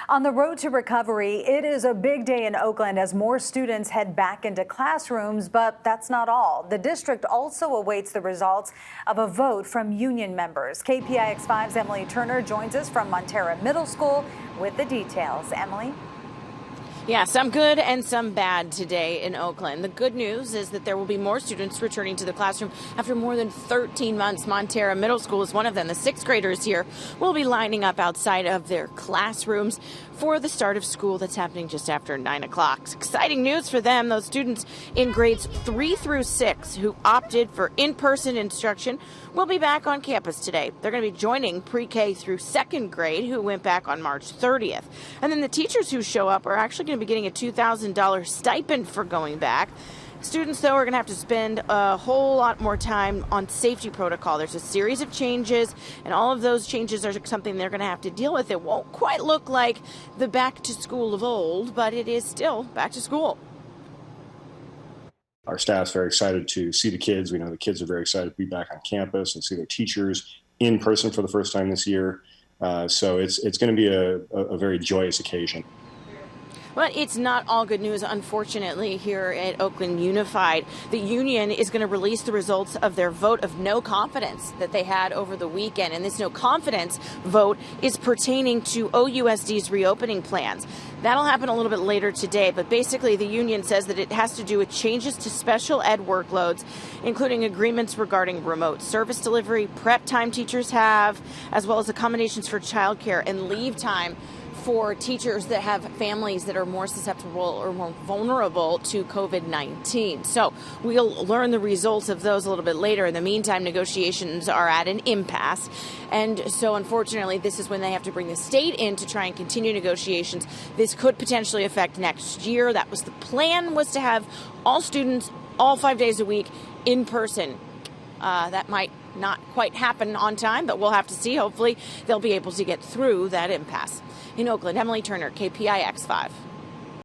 On the road to recovery, it is a big day in Oakland as more students head back into classrooms, but that's not all. The district also awaits the results of a vote from union members. KPIX5's Emily Turner joins us from Montera Middle School with the details. Emily? Yeah, some good and some bad today in Oakland. The good news is that there will be more students returning to the classroom after more than 13 months. Montera Middle School is one of them. The sixth graders here will be lining up outside of their classrooms for the start of school that's happening just after 9 o'clock. Exciting news for them. Those students in grades 3 through 6 who opted for in-person instruction will be back on campus today. They're going to be joining pre-K through second grade who went back on March 30th. And then the teachers who show up are actually going to be getting a $2,000 stipend for going back. Students, though, are going to have to spend a whole lot more time on safety protocol. There's a series of changes, and all of those changes are something they're going to have to deal with. It won't quite look like the back to school of old, but it is still back to school. Our staff's very excited to see the kids. We know the kids are very excited to be back on campus and see their teachers in person for the first time this year. So it's going to be a very joyous occasion. But it's not all good news, unfortunately, here at Oakland Unified. The union is going to release the results of their vote of no confidence that they had over the weekend. And this no confidence vote is pertaining to OUSD's reopening plans. That'll happen a little bit later today. But basically, the union says that it has to do with changes to special ed workloads, including agreements regarding remote service delivery, prep time teachers have, as well as accommodations for childcare and leave time for teachers that have families that are more susceptible or more vulnerable to COVID-19. So we'll learn the results of those a little bit later. In the meantime, negotiations are at an impasse. And so unfortunately, this is when they have to bring the state in to try and continue negotiations. This could potentially affect next year. That was the plan, was to have all students all 5 days a week in person. That might not quite happen on time, but we'll have to see. Hopefully they'll be able to get through that impasse. In Oakland, Emily Turner, KPIX 5.